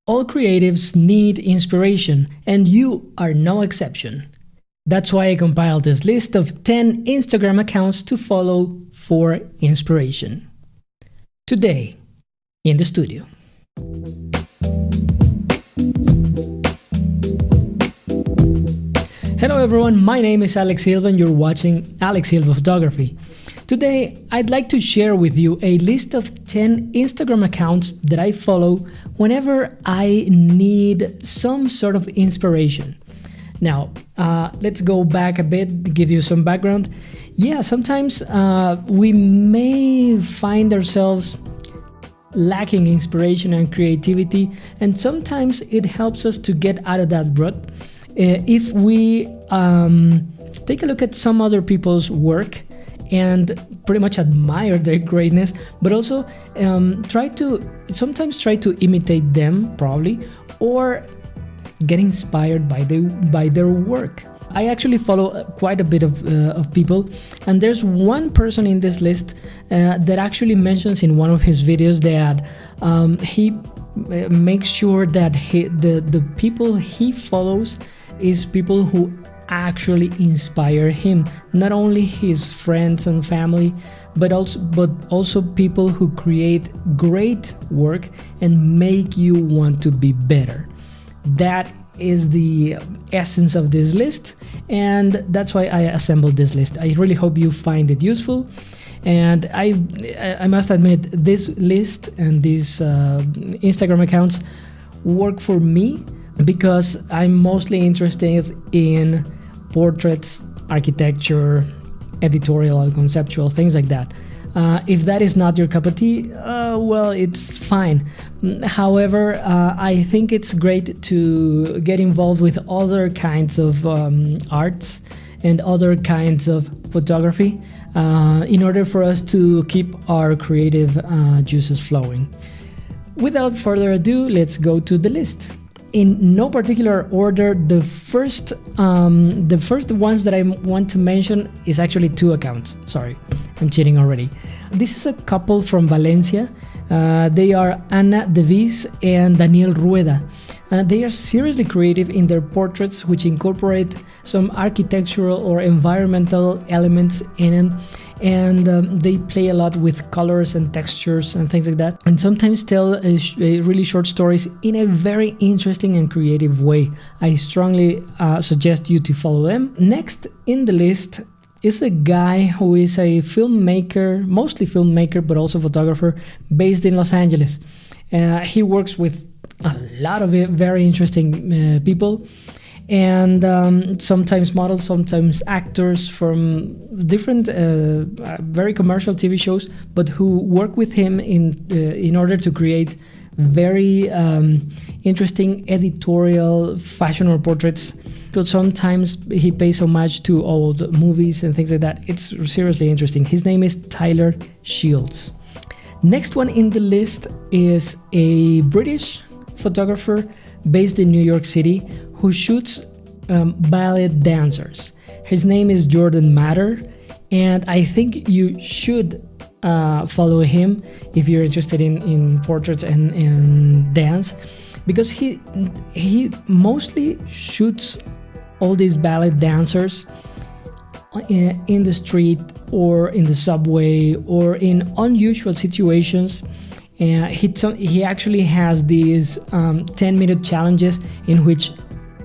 All creatives need inspiration, and you are no exception. That's why I compiled this list of 10 Instagram accounts to follow for inspiration. Today, in the studio. Hello everyone, my name is Alex Silva and you're watching Alex Silva Photography. Today, I'd like to share with you a list of 10 Instagram accounts that I follow whenever I need some sort of inspiration. Now, let's go back a bit, give you some background. Yeah, sometimes we may find ourselves lacking inspiration and creativity, and sometimes it helps us to get out of that rut if we take a look at some other people's work and pretty much admire their greatness, but also try to imitate them, probably, or get inspired by their work. I actually follow quite a bit of people, and there's one person in this list that actually mentions in one of his videos that he makes sure that the people he follows is people who actually inspire him, not only his friends and family, but also people who create great work and make you want to be better. That is the essence of this list, and that's why I assembled this list. I really hope you find it useful, and I must admit, this list and these Instagram accounts work for me because I'm mostly interested in portraits, architecture, editorial and conceptual, things like that. If that is not your cup of tea, well, it's fine. However, I think it's great to get involved with other kinds of arts and other kinds of photography in order for us to keep our creative juices flowing. Without further ado, let's go to the list. In no particular order, the first ones that I want to mention is actually two accounts. Sorry, I'm cheating already. This is a couple from Valencia. They are Ana Devis and Daniel Rueda. They are seriously creative in their portraits, which incorporate some architectural or environmental elements in them, and they play a lot with colors and textures and things like that, and sometimes tell really short stories in a very interesting and creative way. I strongly suggest you to follow them. Next in the list is a guy who is a filmmaker, mostly filmmaker, but also photographer, based in Los Angeles. He works with a lot of very interesting people, and sometimes models, sometimes actors from different very commercial TV shows, but who work with him in order to create very interesting editorial fashion or portraits. But sometimes he pays homage to old movies and things like that. It's seriously interesting. His name is Tyler Shields. Next one in the list is a British photographer based in New York City who shoots ballet dancers. His name is Jordan Matter, and I think you should follow him if you're interested in portraits and dance, because he mostly shoots all these ballet dancers in the street or in the subway or in unusual situations. He actually has these 10-minute challenges in which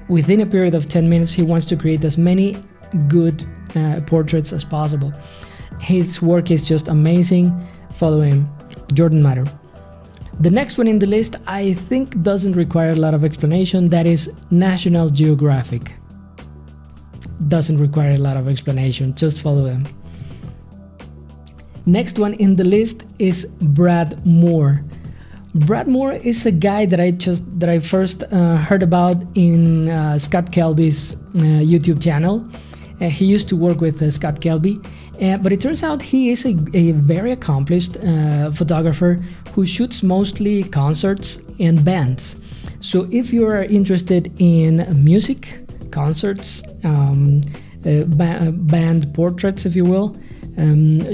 within a period of 10 minutes he wants to create as many good portraits as possible. His work is just amazing. Follow him, Jordan Matter. The next one in the list I think doesn't require a lot of explanation. That is National Geographic. Doesn't require a lot of explanation, just follow him. Next one in the list is Brad Moore. Brad Moore is a guy that I first heard about in Scott Kelby's YouTube channel. He used to work with Scott Kelby, but it turns out he is a very accomplished photographer who shoots mostly concerts and bands. So if you are interested in music, concerts, band portraits, if you will,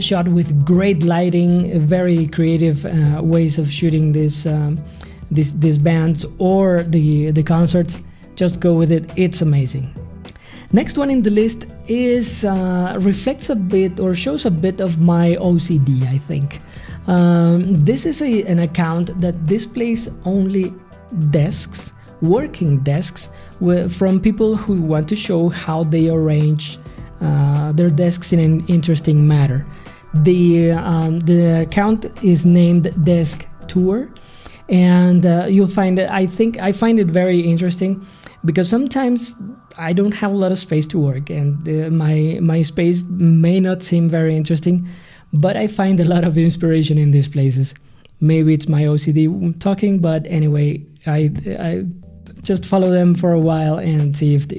shot with great lighting, very creative ways of shooting these these bands or the concerts, just go with it. It's amazing. Next one in the list is reflects a bit or shows a bit of my OCD, I think. This is an account that displays only desks, working desks, from people who want to show how they arrange their desks in an interesting manner. The account is named Desk Tour, and you'll find it. I find it very interesting because sometimes I don't have a lot of space to work, and my space may not seem very interesting, but I find a lot of inspiration in these places. Maybe it's my OCD talking, but anyway, I just follow them for a while and see if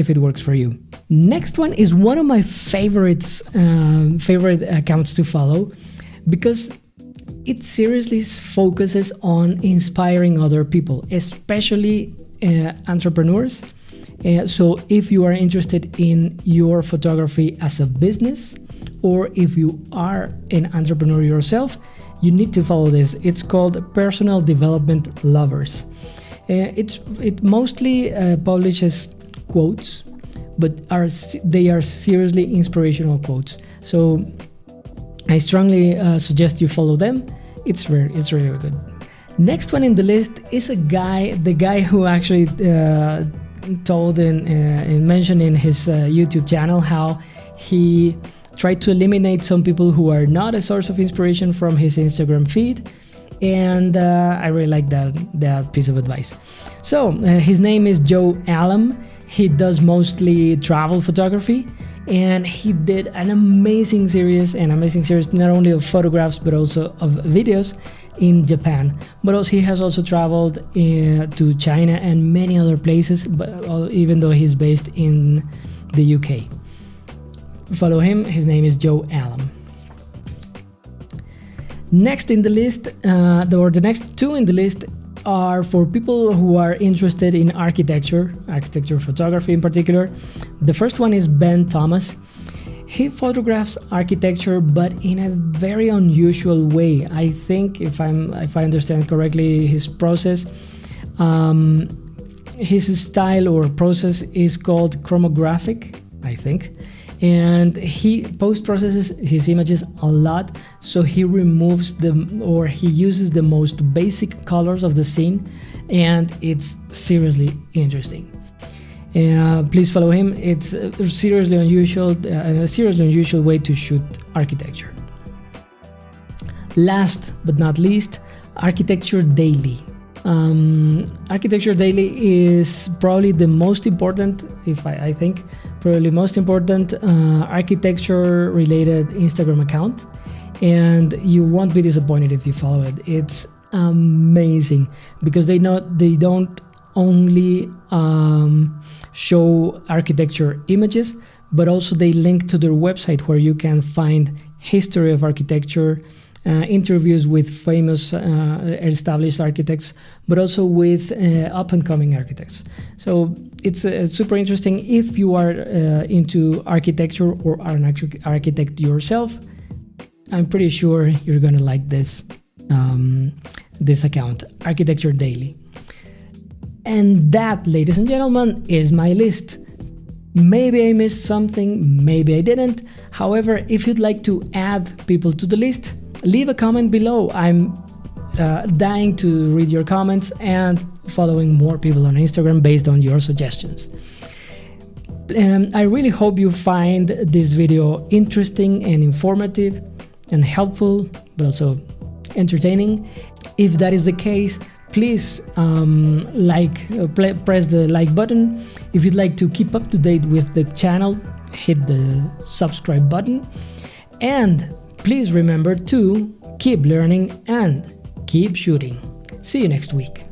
it works for you. Next one is one of my favorite accounts to follow, because it seriously focuses on inspiring other people, especially entrepreneurs. So if you are interested in your photography as a business, or if you are an entrepreneur yourself, you need to follow this. It's called Personal Development Lovers. It mostly publishes quotes, but they are seriously inspirational quotes. So I strongly suggest you follow them. It's really good. Next one in the list is the guy who actually told and mentioned in his YouTube channel how he tried to eliminate some people who are not a source of inspiration from his Instagram feed. And I really like that piece of advice. So his name is Joe Allen. He does mostly travel photography, and he did an amazing series not only of photographs but also of videos in Japan. But also he has also traveled to China and many other places, but even though he's based in the UK. Follow him. His name is Joe Allen. Next in the list, the next two in the list are for people who are interested in architecture photography in particular. The first one is Ben Thomas. He photographs architecture, but in a very unusual way. I think, if I understand correctly, his process, his style or process is called chromographic, I think. And he post-processes his images a lot, so he removes he uses the most basic colors of the scene, and it's seriously interesting. Please follow him. It's a seriously unusual way to shoot architecture. Last but not least, Architecture Daily. Architecture Daily is probably the most important, architecture related Instagram account, and you won't be disappointed if you follow it. It's amazing because they don't only show architecture images, but also they link to their website where you can find history of architecture, interviews with famous established architects, but also with up-and-coming architects. So it's super interesting if you are into architecture or are an architect yourself. I'm pretty sure you're gonna like this account, Architecture Daily. And that, ladies and gentlemen, is my list. Maybe I missed something, maybe I didn't. However, if you'd like to add people to the list, leave a comment below. I'm dying to read your comments and following more people on Instagram based on your suggestions. I really hope you find this video interesting and informative and helpful, but also entertaining. If that is the case, please press the like button. If you'd like to keep up to date with the channel, hit the subscribe button. And please remember to keep learning and keep shooting. See you next week.